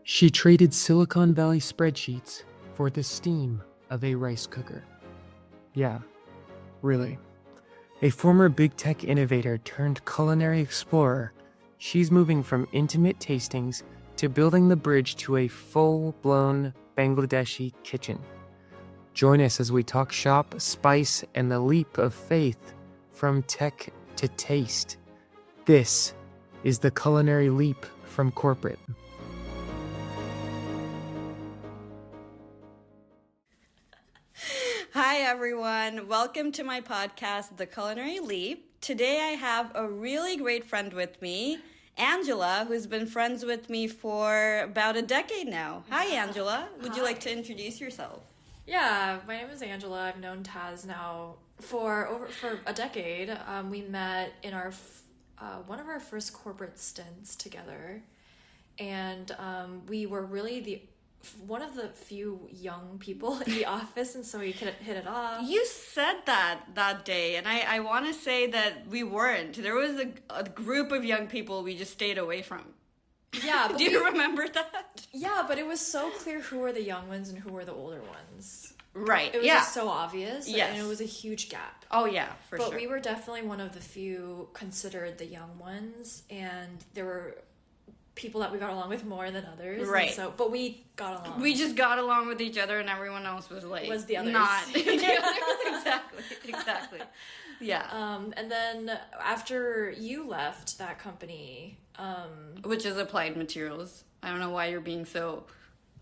She traded Silicon Valley spreadsheets for the steam of a rice cooker. Yeah, really. A former big tech innovator turned culinary explorer, she's moving from intimate tastings to building the bridge to a full-blown Bangladeshi kitchen. Join us as we talk shop, spice, and the leap of faith from tech to taste. This is the Culinary Leap from corporate. Hi everyone, welcome to my podcast, The Culinary Leap. Today I have a really great friend with me, Angela, who's been friends with me for about a decade now. Hi Angela, would you like to introduce yourself? Yeah, my name is Angela. I've known Taz now for a decade. We met in our one of our first corporate stints together, and we were really one of the few young people in the office, and so we could hit it off. You said that day, and I want to say that we weren't. There was a group of young people we just stayed away from. Yeah, but do you remember that? Yeah, but it was so clear who were the young ones and who were the older ones. Right. It was just so obvious. Yes. And it was a huge gap. Oh yeah, for sure. But we were definitely one of the few considered the young ones, and there were people that we got along with more than others. Right. So, but we got along. We just got along with each other, and everyone else was like the others. Not the others. Exactly. Yeah. And then after you left that company, which is Applied Materials. I don't know why you're being so.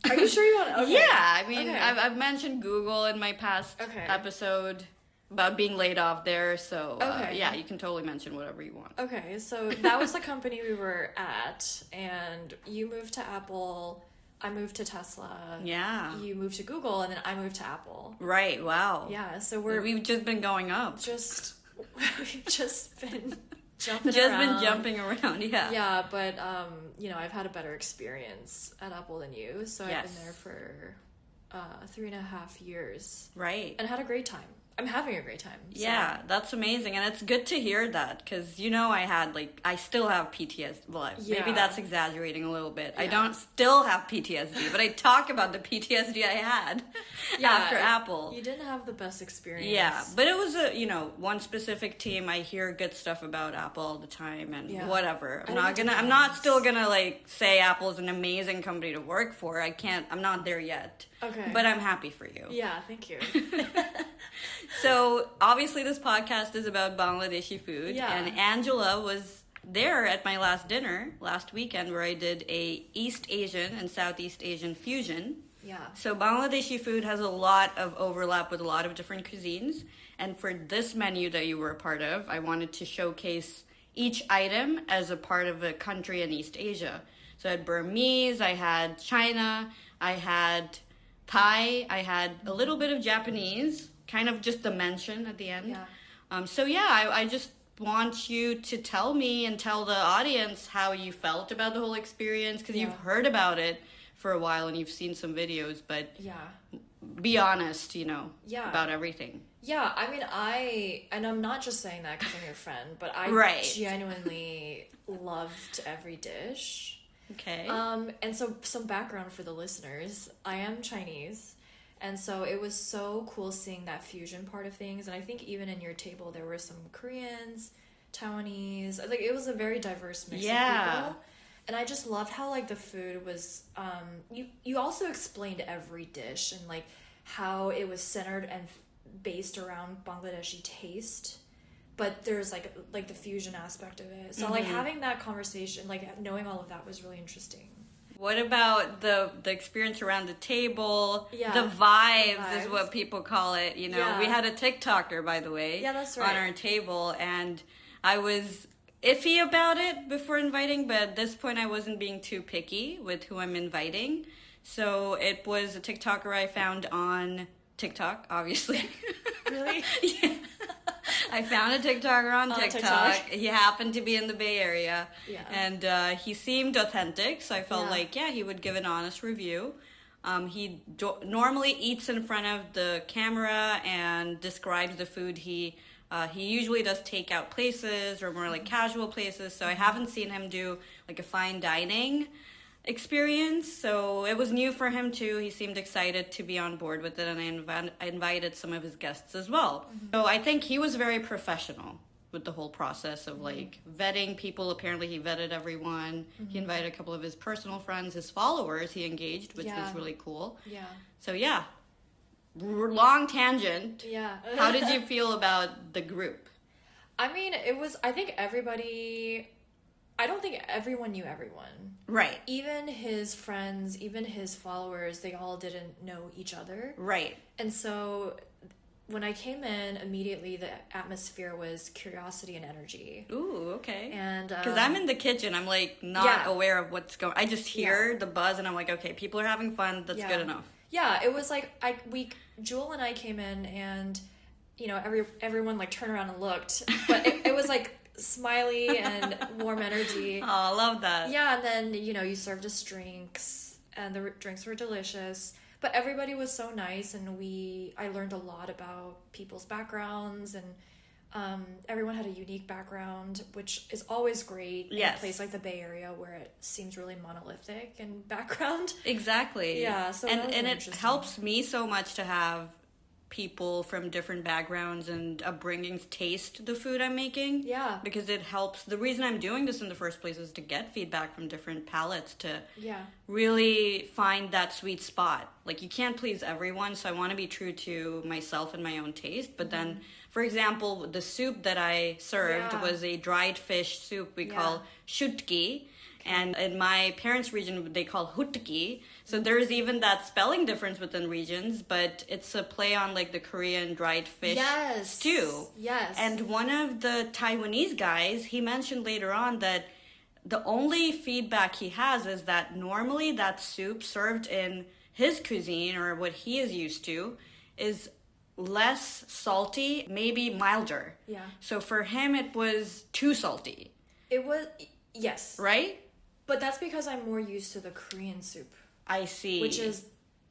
Are you sure you want to? Okay. Yeah, I mean, okay. I've mentioned Google in my past episode about being laid off there, so yeah, you can totally mention whatever you want. Okay, so that was the company we were at, and you moved to Apple, I moved to Tesla. Yeah. You moved to Google, and then I moved to Apple. Right, wow. Yeah, so we've just been going up. We've just been jumping around, yeah. Yeah, but, I've had a better experience at Apple than you, so I've been there for 3.5 years. Right. And had a great time. I'm having a great time. So. Yeah, that's amazing. And it's good to hear that because, I still have PTSD. Well, maybe that's exaggerating a little bit. Yeah. I don't still have PTSD, but I talk about the PTSD I had after Apple. You didn't have the best experience. Yeah, but it was one specific team. I hear good stuff about Apple all the time and whatever. I'm not still gonna say Apple is an amazing company to work for. I'm not there yet. Okay. But I'm happy for you. Yeah, thank you. So, obviously this podcast is about Bangladeshi food. Yeah. And Angela was there at my last dinner last weekend where I did a East Asian and Southeast Asian fusion. Yeah. So, Bangladeshi food has a lot of overlap with a lot of different cuisines. And for this menu that you were a part of, I wanted to showcase each item as a part of a country in East Asia. So, I had Burmese, I had China, I had Thai, I had a little bit of Japanese, kind of just a mention at the end. Yeah. I just want you to tell me and tell the audience how you felt about the whole experience, because you've heard about it for a while and you've seen some videos, but be honest, about everything. Yeah, I mean, and I'm not just saying that because I'm your friend, but I genuinely loved every dish. Okay. And so some background for the listeners. I am Chinese, and so it was so cool seeing that fusion part of things. And I think even in your table there were some Koreans, Taiwanese. It was a very diverse mix of people. And I just loved how the food was. You also explained every dish and how it was centered and based around Bangladeshi taste. But there's the fusion aspect of it. So having that conversation, knowing all of that was really interesting. What about the experience around the table? Yeah. The vibes is what people call it. We had a TikToker, by the way, that's right, on our table, and I was iffy about it before inviting, but at this point I wasn't being too picky with who I'm inviting. So it was a TikToker I found on TikTok, obviously. Really? Yeah. I found a TikToker on TikTok. He happened to be in the Bay Area. Yeah. And he seemed authentic, so I felt he would give an honest review. He normally eats in front of the camera and describes the food. He usually does takeout places or more casual places, so I haven't seen him do a fine dining experience, so it was new for him too. He seemed excited to be on board with it, and I invited some of his guests as well. So I think he was very professional with the whole process of like vetting people. Apparently he vetted everyone. He invited a couple of his personal friends, his followers he engaged, which was really cool. Yeah. So yeah, long tangent. Yeah. How did you feel about the group? I mean, I don't think everyone knew everyone. Right. Even his friends, even his followers, they all didn't know each other. Right. And so when I came in, immediately the atmosphere was curiosity and energy. Ooh, okay. And because I'm in the kitchen, I'm like not aware of what's going. I just hear the buzz, and I'm like, okay, people are having fun. That's good enough. Yeah, it was like Jewel and I came in, and you know everyone like turned around and looked, but it was like smiley and warm energy. Oh, I love that. Yeah, and then you served us drinks, and the drinks were delicious. But everybody was so nice, and I learned a lot about people's backgrounds, and everyone had a unique background, which is always great in a place like the Bay Area where it seems really monolithic in background. Exactly. Yeah, so and it helps me so much to have people from different backgrounds and upbringings taste the food I'm making. Yeah. Because it helps. The reason I'm doing this in the first place is to get feedback from different palates to really find that sweet spot. Like, you can't please everyone, so I want to be true to myself and my own taste. But then, for example, the soup that I served was a dried fish soup we call shutki. And in my parents' region, they call hutki. So there's even that spelling difference within regions, but it's a play on like the Korean dried fish stew. Yes. And one of the Taiwanese guys, he mentioned later on that the only feedback he has is that normally that soup served in his cuisine, or what he is used to, is less salty, maybe milder. Yeah. So for him, it was too salty. It was, yes. Right? But that's because I'm more used to the Korean soup. I see. Which is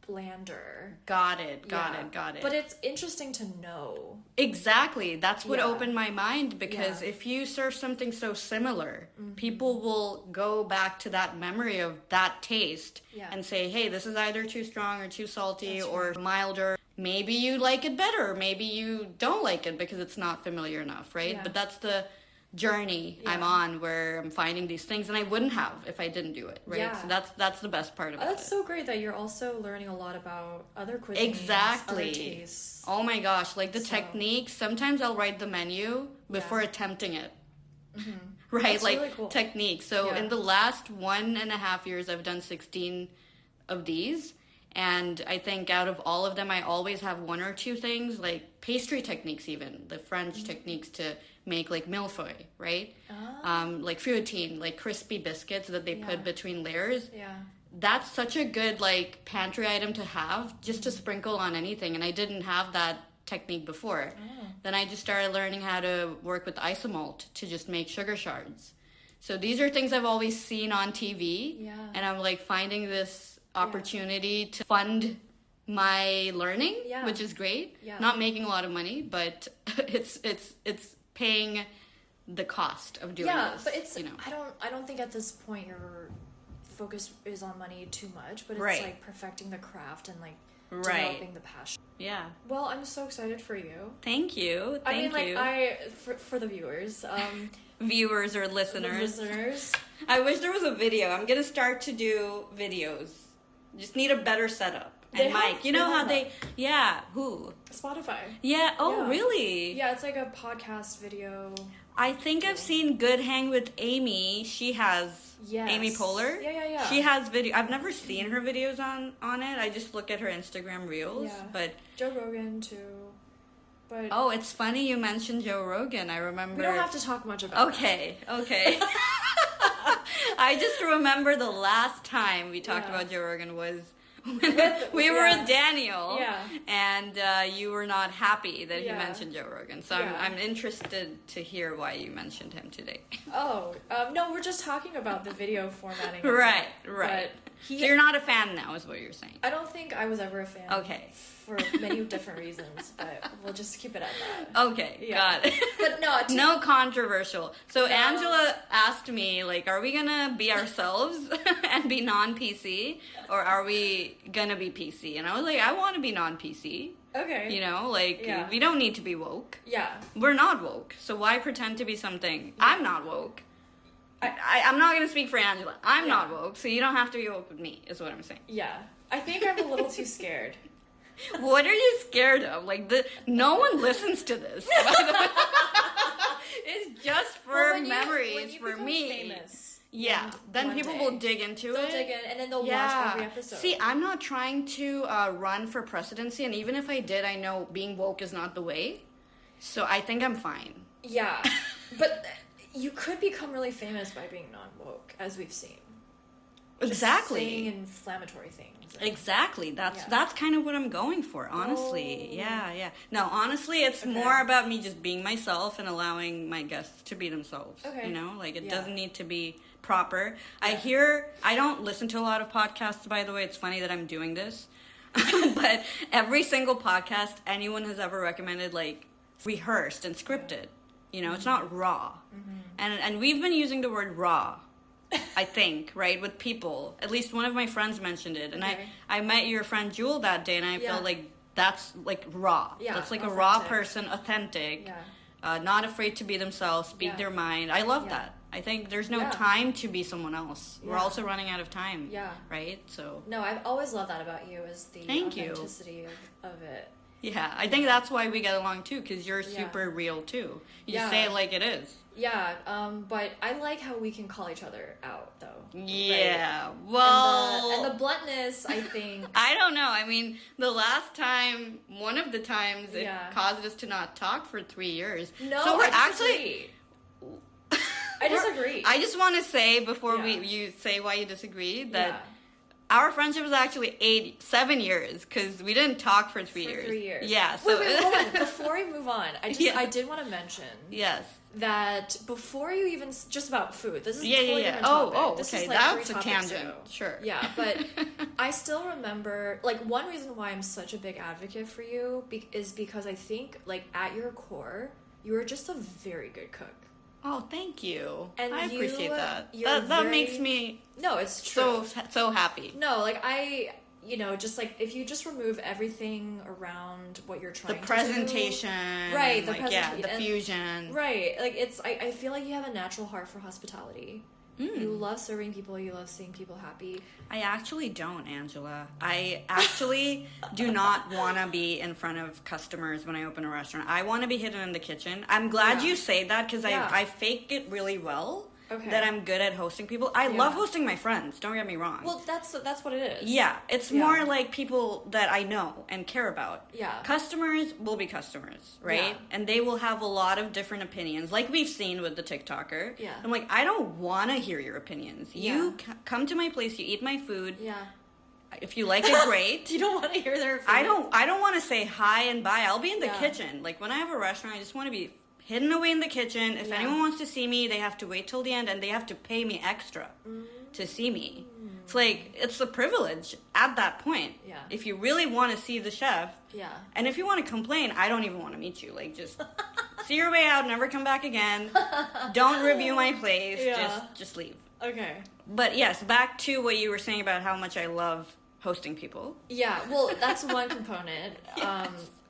blander. Got it. But it's interesting to know. Exactly. That's what opened my mind, because if you serve something so similar, people will go back to that memory of that taste and say, hey, this is either too strong or too salty or milder. Maybe you like it better. Maybe you don't like it because it's not familiar enough, right? Yeah. But that's the journey I'm on, where I'm finding these things, and I wouldn't have if I didn't do it, right? Yeah. So that's the best part about it. That's so great that you're also learning a lot about other cuisines, exactly. other tastes. Oh my gosh, like the techniques. Sometimes I'll write the menu before attempting it. Right? That's like really cool. techniques. So in the last 1.5 years, I've done 16 of these. And I think out of all of them, I always have one or two things, like pastry techniques, even the French techniques to make like millefeuille, right? Like feuilletine, like crispy biscuits that they put between layers. Yeah. That's such a good like pantry item to have, just to sprinkle on anything. And I didn't have that technique before. Then I just started learning how to work with isomalt to just make sugar shards. So these are things I've always seen on TV. And I'm like finding this opportunity to fund my learning, which is great. Not making a lot of money, but it's paying the cost of doing this. Yeah, but it's I don't think at this point your focus is on money too much, but it's like perfecting the craft and like developing the passion. Yeah. Well, I'm so excited for you. Thank you. Thank you. For the viewers, viewers or listeners. I wish there was a video. I'm gonna start to do videos. Just need a better setup. And Mike, you know how who? Spotify. Yeah. Oh, really? Yeah, it's like a podcast video. I think I've seen Good Hang with Amy. She has Amy Poehler. Yeah. She has video. I've never seen her videos on it. I just look at her Instagram reels. Yeah. But Joe Rogan too. But it's funny you mentioned Joe Rogan. I remember. We don't have to talk much about. Okay. I just remember the last time we talked about Joe Rogan was when we were at Daniel, and you were not happy that he mentioned Joe Rogan. So I'm interested to hear why you mentioned him today. No, we're just talking about the video formatting. Right. So you're not a fan now, is what you're saying. I don't think I was ever a fan. Okay. For many different reasons, but we'll just keep it at that. Okay, Yeah. got it. But no, No controversial. So No. Angela asked me, like, are we gonna be ourselves and be non-PC, or are we gonna be PC? And I was like, I want to be non-PC. Okay. You know, like, Yeah. we don't need to be woke. Yeah. We're not woke, so why pretend to be something? I'm not woke. I'm not gonna speak for Angela. I'm Yeah. not woke, so you don't have to be woke with me, is what I'm saying. Yeah. I think I'm a little too scared. What are you scared of? Like, no one listens to this. By the way. It's just for Well, when memories you for become me. Famous, Yeah, then people will dig into They'll it. dig in, and then they'll watch every episode. See, I'm not trying to run for presidency, and even if I did, I know being woke is not the way. So I think I'm fine. Yeah, but you could become really famous by being non-woke, as we've seen. Just Exactly. saying inflammatory things. Exactly. That's kind of what I'm going for, honestly. Oh. Yeah. No, honestly, it's Okay. more about me just being myself and allowing my guests to be themselves. Okay. You know, like it Yeah. doesn't need to be proper. I don't listen to a lot of podcasts, by the way. It's funny that I'm doing this. But every single podcast anyone has ever recommended, like, rehearsed and scripted. You know, it's not raw. And we've been using the word raw, I think, right, with people. At least one of my friends mentioned it. And Okay. I met your friend Jewel that day, and I Yeah. felt like that's, like, raw. Yeah, That's, like, a raw authentic. person, authentic, Yeah. not afraid to be themselves, speak Yeah. their mind. I love Yeah. that. I think there's no Yeah. time to be someone else. We're Yeah. also running out of time, Yeah. right? So, No, I've always loved that about you, is the Thank you. authenticity of it. yeah, I think that's why we get along, too, because you're Yeah. super real, too. You Yeah. just say it like it is. Yeah, but I like how we can call each other out, though. Yeah, Right? well... And the bluntness, I think... I don't know. I mean, the last time, one of the times, it Yeah. caused us to not talk for 3 years. No, so we're I actually. disagree. I disagree. I just want to say before Yeah. you say why you disagree that Yeah. our friendship was actually 7 years because we didn't talk for 3 years. 3 years. Yeah. So Wait, hold on. Before we move on, Yeah. I did want to mention yes. that before you even just about food. This is Yeah, totally yeah. different Oh, topic. oh, This okay. is like That's 3 a topics tangent. ago. Sure. Yeah, but I still remember, like, one reason why I'm such a big advocate for you is because I think, like, at your core, you are just a very good cook. Oh, thank you. And I appreciate that. you're That very- makes me No, it's true. so happy. No, like, just like, if you just remove everything around what you're trying The to presentation, do, right? The like, presentation, yeah, the fusion, right? Like, I feel like you have a natural heart for hospitality. You love serving people. You love seeing people happy. I actually don't, Angela. I actually do not want to be in front of customers when I open a restaurant. I want to be hidden in the kitchen. I'm glad Yeah. you say that because Yeah. I fake it really well. Okay. That I'm good at hosting people. I love hosting my friends. Don't get me wrong. Well, that's what it is. yeah, it's Yeah. more like people that I know and care about. Yeah. Customers will be customers, right? Yeah. And they will have a lot of different opinions, like we've seen with the TikToker. Yeah. I'm like, I don't want to hear your opinions. You come to my place, you eat my food. Yeah. If you like it, great. You don't want to hear their opinions. I don't want to say hi and bye. I'll be in the Yeah. kitchen. Like when I have a restaurant, I just want to be hidden away in the kitchen. If Yeah. anyone wants to see me, they have to wait till the end and they have to pay me extra to see me. It's like, it's a privilege at that point. Yeah. If you really want to see the chef, Yeah. and if you want to complain, I don't even want to meet you. Like, just see your way out, never come back again. Don't review my place. Yeah. Just leave. Okay. But yes, back to what you were saying about how much I love hosting people. Yeah. Well, that's one component.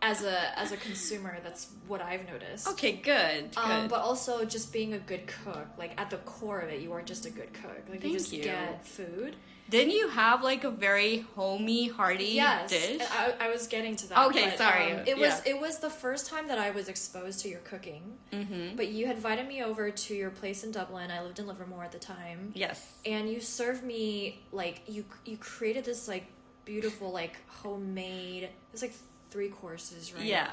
As a consumer, that's what I've noticed. Okay, good. But also just being a good cook. Like, at the core of it, you are just a good cook. Like, Thank you just you. get food. Didn't you have like a very homey, hearty dish? Yes, I was getting to that. Okay, but, sorry. It was the first time that I was exposed to your cooking. Mm-hmm. But you had invited me over to your place in Dublin. I lived in Livermore at the time. Yes. And you served me, like, you created this, like, beautiful, like, homemade, it was like 3 courses, right? Yeah.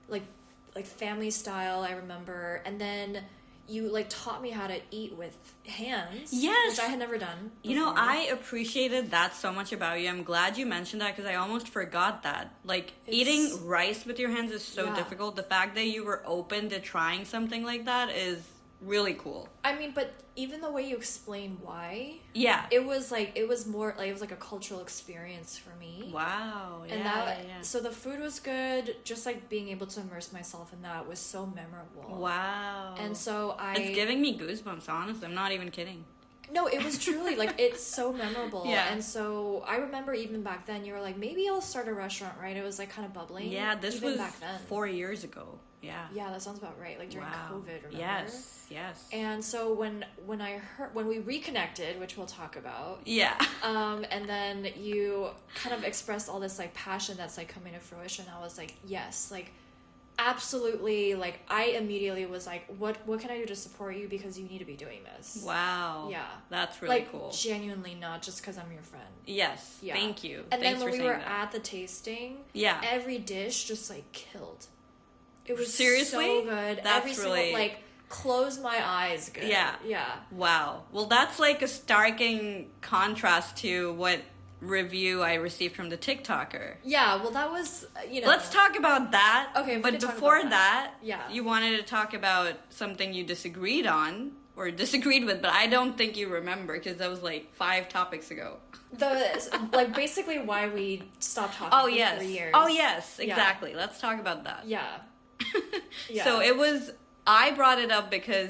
Like family style, I remember. And then you, like, taught me how to eat with hands. Yes. Which I had never done before. You know, I appreciated that so much about you. I'm glad you mentioned that because I almost forgot that. Like, eating rice with your hands is so Yeah. difficult. The fact that you were open to trying something like that is really cool. I mean, but even the way you explain why, Yeah. it was more like it was like a cultural experience for me. Wow. And yeah. so the food was good. Just like being able to immerse myself in that was so memorable. Wow. And so it's giving me goosebumps, honestly. I'm not even kidding. No, it was truly like it's so memorable. Yeah. And so I remember even back then you were like, maybe I'll start a restaurant, right? It was like kind of bubbling. Yeah, this even was back then. 4 years ago. Yeah. Yeah, that sounds about right. Like during COVID, remember? Yes. And so when we reconnected, which we'll talk about. Yeah. And then you kind of expressed all this like passion that's like coming to fruition. I was like, yes, like absolutely. Like I immediately was like, what can I do to support you, because you need to be doing this. Wow. Yeah. That's really like, cool. Genuinely, not just because I'm your friend. Yes. Yeah. Thank you. And Thanks then when for we were saying that. at the tasting, Yeah. every dish just like killed. It was Seriously? so good. That's every single really... like close my eyes good. Yeah. Yeah. Wow. Well, that's like a starking contrast to what review I received from the TikToker. Yeah, well that was, Let's talk about that. Okay, we but can talk before about that, yeah, you wanted to talk about something you disagreed on or disagreed with, but I don't think you remember because that was like 5 topics ago. Like basically why we stopped talking for 3 years. Oh yes, exactly. Yeah. Let's talk about that. Yeah. Yeah. So I brought it up because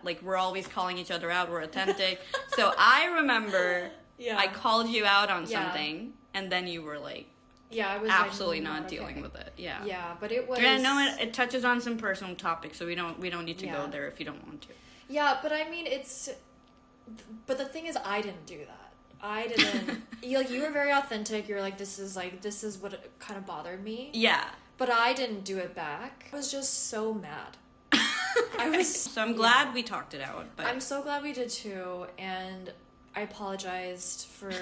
like we're always calling each other out, we're authentic. So I remember I called you out on something and then you were like, I was absolutely like, not dealing with it. Yeah. Yeah, but it was... Yeah, no, it touches on some personal topics, so we don't need to go there if you don't want to. Yeah, but I mean, but the thing is, I didn't do that. I didn't... you were very authentic. You were like, this is what kind of bothered me. Yeah. But I didn't do it back. I was just so mad. So I'm glad we talked it out. But I'm so glad we did too, and I apologized for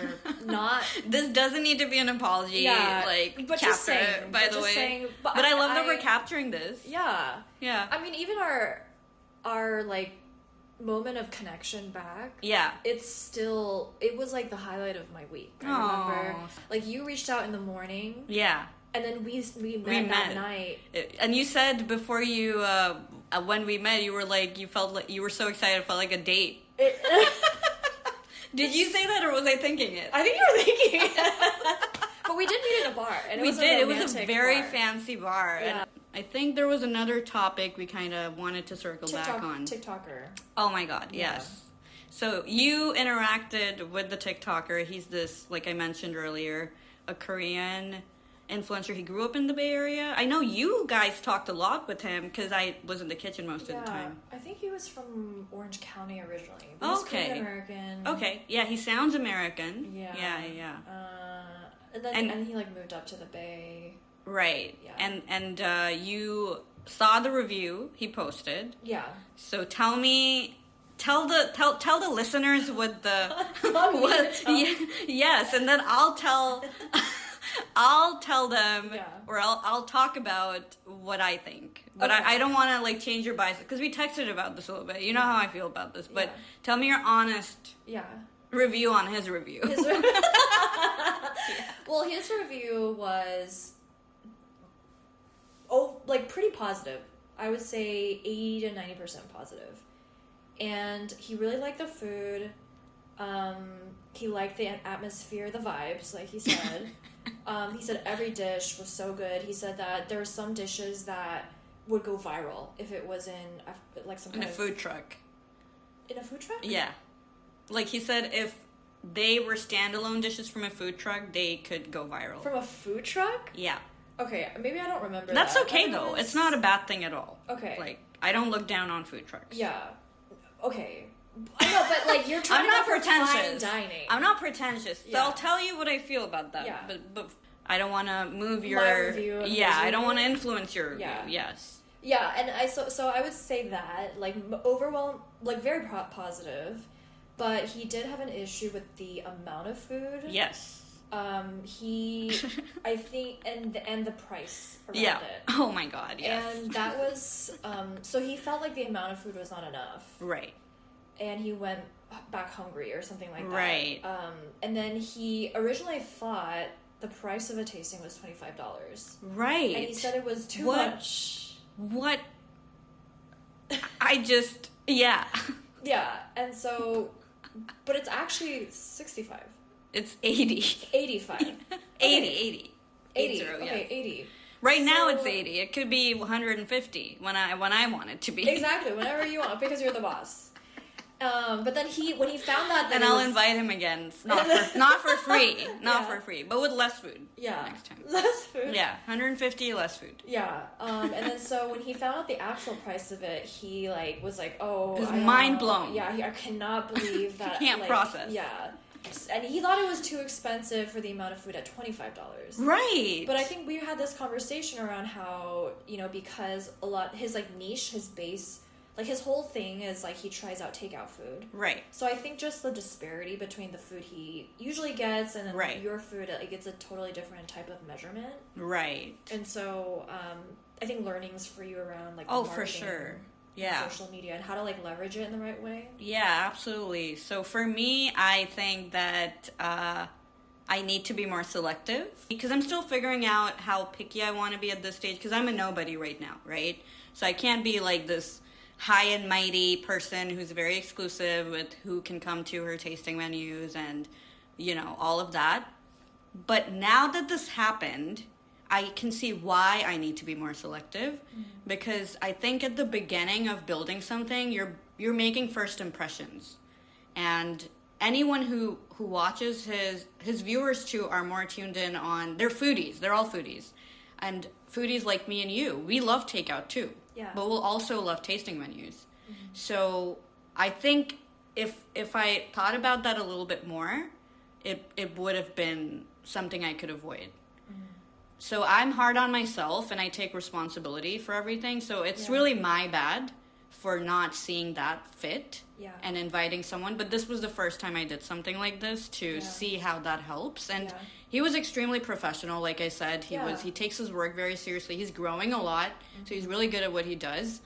not... This doesn't need to be an apology, but capture just saying, it, by the way. Saying, but I love that we're capturing this. Yeah. Yeah. I mean, even our like moment of connection back. Yeah. It was like the highlight of my week. I remember, like you reached out in the morning. Yeah. And then we met that night. And you said before you, when we met, you were like, you felt like, you were so excited, it felt like a date. Did you say that or was I thinking it? I think you were thinking it. But we did meet in a bar. And it was a very bar. fancy bar. Yeah. And I think there was another topic we kind of wanted to circle back on. TikToker. Oh my god, yes. So you interacted with the TikToker. He's this, like I mentioned earlier, a Korean influencer. He grew up in the Bay Area. I know you guys talked a lot with him because I was in the kitchen most of the time. I think he was from Orange County originally. He's Korean American. Okay, yeah, he sounds American. Yeah. Yeah. And he like moved up to the Bay. Right. Yeah. And you saw the review he posted. Yeah. So tell the listeners what the yes, and then I'll tell them, or I'll talk about what I think. But okay. I don't want to like change your bias because we texted about this a little bit. You know how I feel about this. But tell me your honest review on his review. Well, his review was like pretty positive. I would say 80 to 90% positive. And he really liked the food. He liked the atmosphere, the vibes, like he said. He said every dish was so good. He said that there were some dishes that would go viral if it was in like some kind of food truck. In a food truck? Yeah. Like he said if they were standalone dishes from a food truck, they could go viral. From a food truck? Yeah. Okay, maybe I don't remember That's that. okay though. It's not a bad thing at all. Okay. Like I don't look down on food trucks. Yeah. Okay. I know, but like you're trying to go for fine dining. I'm not pretentious. So I'll tell you what I feel about that. Yeah. But I don't want to move your my review. I don't want to influence your review. Yes. Yeah, and so I would say that like overwhelmed, like very positive, but he did have an issue with the amount of food. Yes. I think and the price around it. Oh my god, yes. And that was so he felt like the amount of food was not enough. Right. And he went back hungry or something like that. Right. And then he originally thought the price of a tasting was $25. Right. And he said it was too much. What? Yeah. Yeah, and so, but it's actually 65. It's 80. 85. 80, Okay. 80. 80. Zero, Okay, yes. 80. Right now So- it's 80. It could be 150 when I want it to be. Exactly, whenever you want, because you're the boss. But then when he found out that And I'll invite him again, not for free, Yeah. for free, but with less food. Yeah. Next time. Less food. Yeah, 150 less food. Yeah. And then so when he found out the actual price of it, he like was like, oh, He was I don't mind know. blown. Yeah, I cannot believe that. Can't like, process. Yeah. And he thought it was too expensive for the amount of food at $25. Right. But I think we had this conversation around how, because a lot, his like niche, his base, like his whole thing is like he tries out takeout food. Right. So I think just the disparity between the food he usually gets and then Right. your food, it gets a totally different type of measurement. Right. And so I think learnings for you around like Oh, the for marketing sure. and Yeah. social media and how to like leverage it in the right way. Yeah, absolutely. So for me, I think that I need to be more selective because I'm still figuring out how picky I want to be at this stage because I'm a nobody right now, right? So I can't be like this high and mighty person who's very exclusive with who can come to her tasting menus and, all of that. But now that this happened, I can see why I need to be more selective because I think at the beginning of building something, you're making first impressions. And anyone who watches his viewers too are more tuned in on, they're foodies. They're all foodies. And foodies like me and you, we love takeout too. Yeah. But we'll also love tasting menus. So I think if I thought about that a little bit more, it would have been something I could avoid. So I'm hard on myself and I take responsibility for everything. So it's really my bad for not seeing that fit and inviting someone. But this was the first time I did something like this to see how that helps. And he was extremely professional. Like I said, he takes his work very seriously. He's growing a lot. So he's really good at what he does.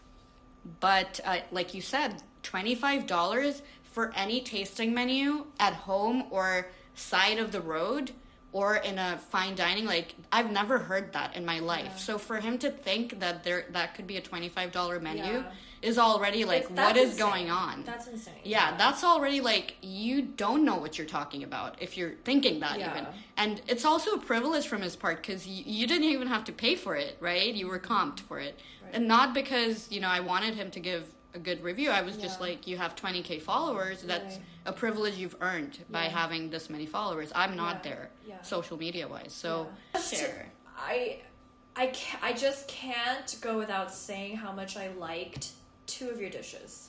But like you said, $25 for any tasting menu at home or side of the road or in a fine dining, like I've never heard that in my life. So for him to think that that could be a $25 menu is already like, what is going on? That's insane. Yeah, that's already like, you don't know what you're talking about if you're thinking that even. And it's also a privilege from his part because you didn't even have to pay for it, right? You were comped for it. Right. And not because, I wanted him to give a good review. I was just like, you have 20K followers. That's a privilege you've earned by having this many followers. I'm not there social media wise. So share. I just can't go without saying how much I liked two of your dishes.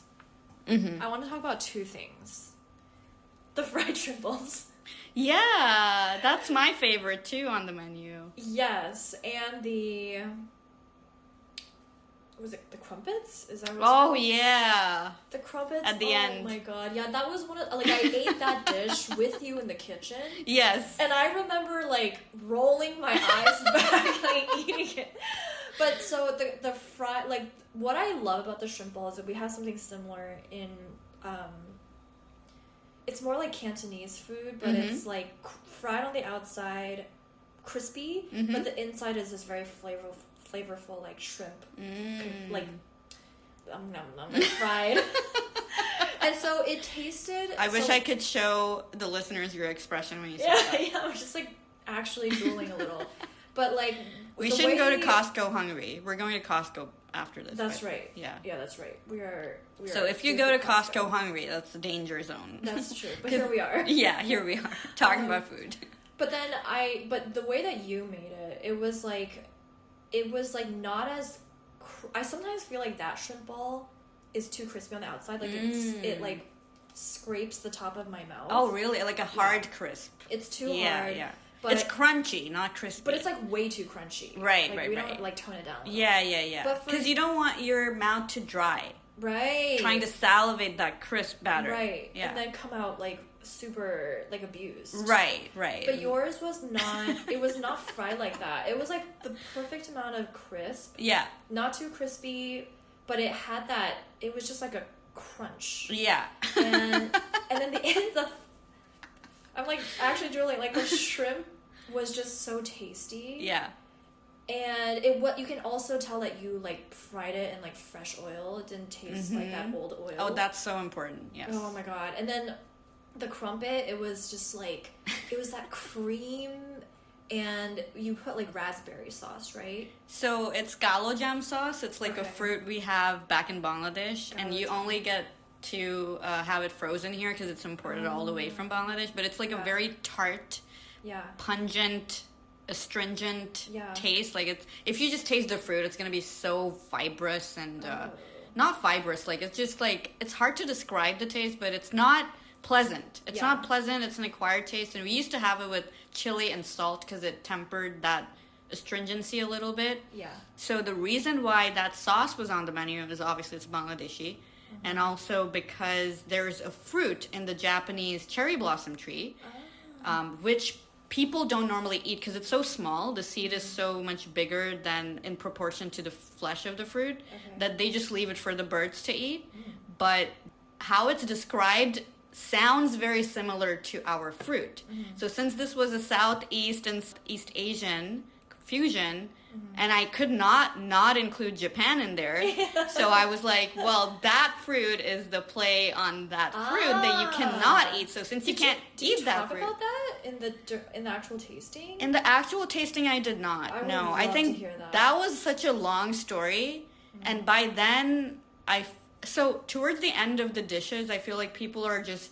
I want to talk about two things. The fried shrimp balls. Yeah, that's my favorite too on the menu. Yes, and was it the crumpets? Is that what it's Oh called? Yeah. The crumpets at the end. Oh my god. Yeah, that was one of I ate that dish with you in the kitchen. Yes. And I remember rolling my eyes back eating it. But so the fry what I love about the shrimp ball is that we have something similar in it's more like Cantonese food, but it's fried on the outside, crispy, but the inside is this very flavorful shrimp, fried. And so it tasted. I wish I could show the listeners your expression when you said that. Yeah, I was just actually drooling a little, but we shouldn't go to Costco hungry. We're going to Costco after this. That's right. Yeah, that's right. We are. So if you go to Costco hungry, that's the danger zone. That's true. But here we are. Yeah, here we are talking about food. But then but the way that you made it, it was not as. I sometimes feel like that shrimp ball is too crispy on the outside. It scrapes the top of my mouth. Oh, really? Like a hard crisp. It's too hard. Yeah. But it's crunchy, not crispy. But it's way too crunchy. Right. We don't tone it down. Yeah. Because you don't want your mouth to dry. Right. Trying to salivate that crisp batter. Right. Yeah. And then come out super abused. Right. But yours was not. It was not fried like that. It was the perfect amount of crisp. Yeah. Not too crispy, but it had that. It was just a crunch. Yeah. And then the ends of. I'm actually drooling. The shrimp was just so tasty. Yeah. And it what you can also tell that you like fried it in like fresh oil. It didn't taste like that old oil. Oh, that's so important. Yes. Oh my god. And then the crumpet, it was just like it was that cream, and you put like raspberry sauce, right? So it's galo jam sauce. It's like a Okay. fruit we have back in Bangladesh, and Galo you jam. only get to have it frozen here because it's imported all the way from Bangladesh. But it's like a Yeah. very tart, Yeah. pungent, astringent Yeah. taste. Like it's if you just taste the fruit, it's gonna be so fibrous and Oh. not fibrous. Like it's just like it's hard to describe the taste, but it's not pleasant. It's Yeah. not pleasant. It's an acquired taste, and we used to have it with chili and salt because it tempered that astringency a little bit. Yeah. So the reason why that sauce was on the menu is obviously it's Bangladeshi, and also because there's a fruit in the Japanese cherry blossom tree, which people don't normally eat because it's so small. The seed is so much bigger than in proportion to the flesh of the fruit that they just leave it for the birds to eat. But how it's described sounds very similar to our fruit. So since this was a Southeast and East Asian fusion, and I could not include Japan in there, so I was like, well, that fruit is the play on that fruit that you cannot eat. So since you can't eat that talk fruit, about that in the actual tasting? in the actual tasting, I did not. I would No, love I to think hear that. that was such a long story, and by then so towards the end of the dishes, I feel like people are just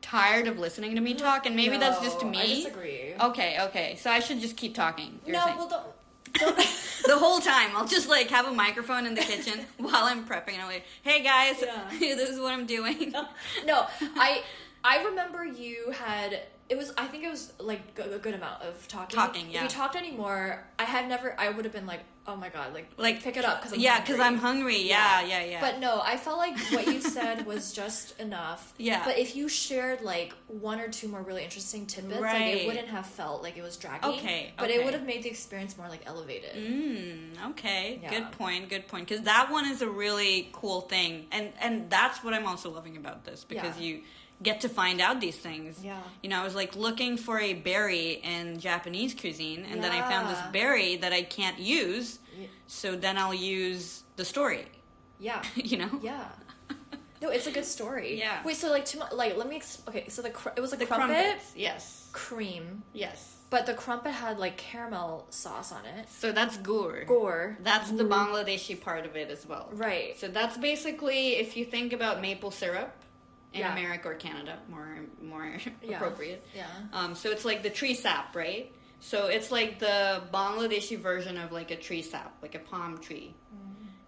tired of listening to me talk, and maybe that's just No, me. I disagree. Okay. So I should just keep talking. You're No, saying. well, don't. The whole time I'll just like have a microphone in the kitchen while I'm prepping, and I'm like, hey guys, Yeah. this is what I'm doing. No, I remember you had. I think it was like a good amount of talking. Talking, yeah. If you talked anymore, I would have been like, oh my god, like pick it up because because I'm hungry. Yeah. But no, I felt like what you said was just enough. Yeah. But if you shared like one or two more really interesting tidbits, like Right. it wouldn't have felt like it was dragging. Okay, But okay. it would have made the experience more like elevated. Okay, Yeah. good point. Because that one is a really cool thing, and that's what I'm also loving about this, because Yeah. you get to find out these things. Yeah. You know, I was like looking for a berry in Japanese cuisine, and then I found this Yeah. berry that I can't use, so then I'll use the story. Yeah. You know? Yeah. No, it's a good story. Yeah. Wait, so like let me okay, so it was a The crumpet crumpets. Yes. cream, Yes. but the crumpet had like caramel sauce on it. So that's gur. Gore. That's the Bangladeshi part of it as well. Right. So that's basically, if you think about maple syrup in Yeah. America or Canada, more Yeah. appropriate. Yeah. So it's like the tree sap, right? So it's like the Bangladeshi version of like a tree sap, like a palm tree.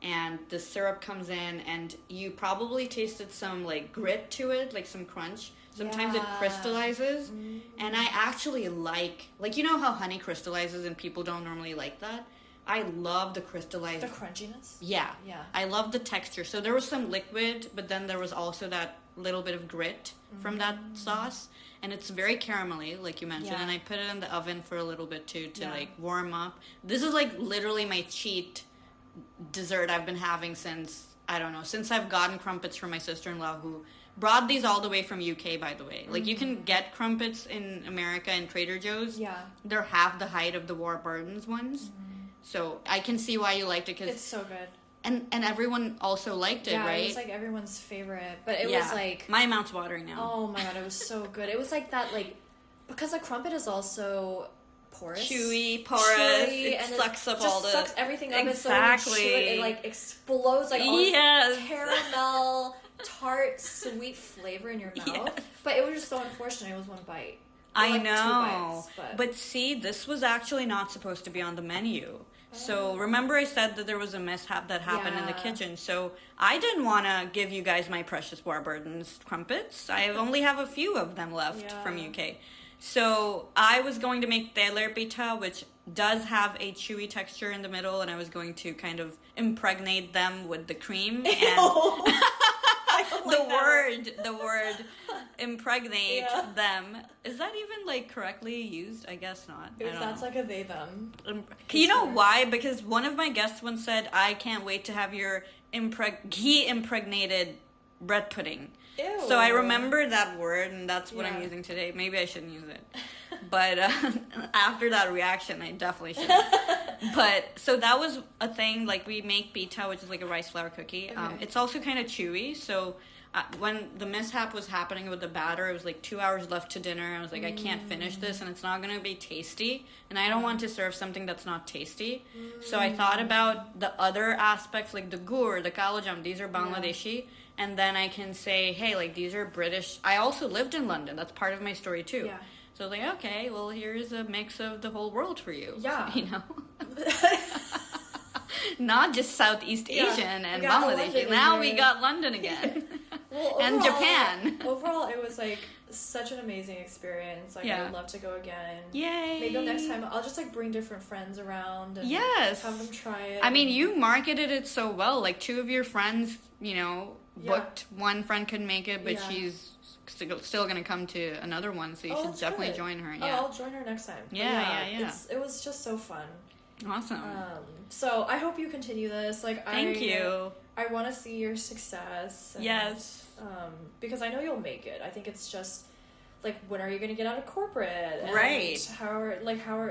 And the syrup comes in, and you probably tasted some like grit to it, like some crunch. Sometimes it Yeah. crystallizes, and I actually like you know how honey crystallizes and people don't normally like that. I love the crystallized. The crunchiness. Yeah. Yeah. I love the texture. So there was some liquid, but then there was also that little bit of grit from that sauce. And it's very caramelly, like you mentioned. Yeah. And I put it in the oven for a little bit too to Yeah. like warm up. This is like literally my cheat dessert I've been having since, I don't know, since I've gotten crumpets from my sister-in-law, who brought these all the way from UK, by the way. Like you can get crumpets in America in Trader Joe's. Yeah. They're half the height of the Warburton's ones. So I can see why you liked it, because It's so good. and everyone also liked it, Yeah, right? it was like everyone's favorite, but it yeah. was like my mouth's watering now. oh my god, it was so good. It was like that like because a crumpet is also porous, Chewy, porous. chewy, it and sucks up just all the sucks everything up. Exactly. So when you chew it, it like explodes like all Yes. this caramel, tart, sweet flavor in your mouth. Yes. But it was just so unfortunate. It was one bite. Or, I like, 2 know. bites, But see, this was actually not supposed to be on the menu. Oh. So remember I said that there was a mishap that happened in the Yeah. kitchen. So I didn't want to give you guys my precious Warburton's crumpets. I only have a few of them left Yeah. from UK. So I was going to make teler pita, which does have a chewy texture in the middle, and I was going to kind of impregnate them with the cream. And the word impregnate Yeah. them. Is that even like correctly used? I guess not. I If don't that's know. like a they them. You know why? Because one of my guests once said, I can't wait to have your he impregnated bread pudding. Ew. So I remember that word, and that's what I'm Yeah. using today. Maybe I shouldn't use it. But after that reaction, I definitely should. But so that was a thing. Like we make pita, which is like a rice flour cookie. Okay. It's also kind of chewy. So when the mishap was happening with the batter, it was like 2 hours left to dinner. I was like, I can't finish this, and it's not gonna be tasty. And I don't want to serve something that's not tasty. So I thought about the other aspects, like the gur, the kalajam. These are Bangladeshi. And then I can say, hey, like these are British. I also lived in London. That's part of my story too. Yeah. So like, okay, well, here's a mix of the whole world for you. Yeah. You know? Not just Southeast Asian and Bangladeshi. Now we got London again. Well, and overall, Japan. Overall, it was like such an amazing experience. Like I would love to go again. Yay. Maybe next time I'll just like bring different friends around and yes. have them try it. I mean, you marketed it so well. Like 2 of your friends, you know, booked. One friend couldn't make it, but she's still going to come to another one, so you should definitely join her. Yeah. Oh, I'll join her next time. Yeah. It was just so fun. Awesome. So I hope you continue this. Like, Thank you. I want to see your success. And, yes. Because I know you'll make it. I think it's just like, when are you going to get out of corporate? And right.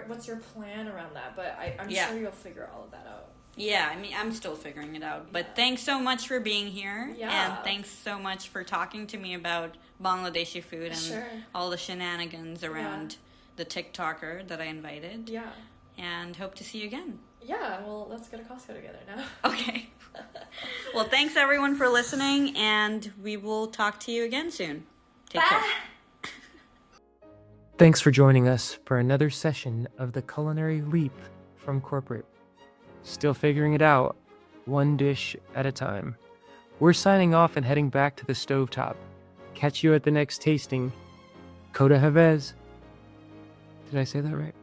What's your plan around that? But I'm sure you'll figure all of that out. Yeah, I mean, I'm still figuring it out. But thanks so much for being here. Yeah. And thanks so much for talking to me about Bangladeshi food and all the shenanigans around the TikToker that I invited. Yeah. And hope to see you again. Yeah, well, let's go to Costco together now. Okay. Well, thanks everyone for listening, and we will talk to you again soon. Take care. Thanks for joining us for another session of the Culinary Leap from corporate. Still figuring it out, one dish at a time. We're signing off and heading back to the stovetop. Catch you at the next tasting. Koda Havez. Did I say that right?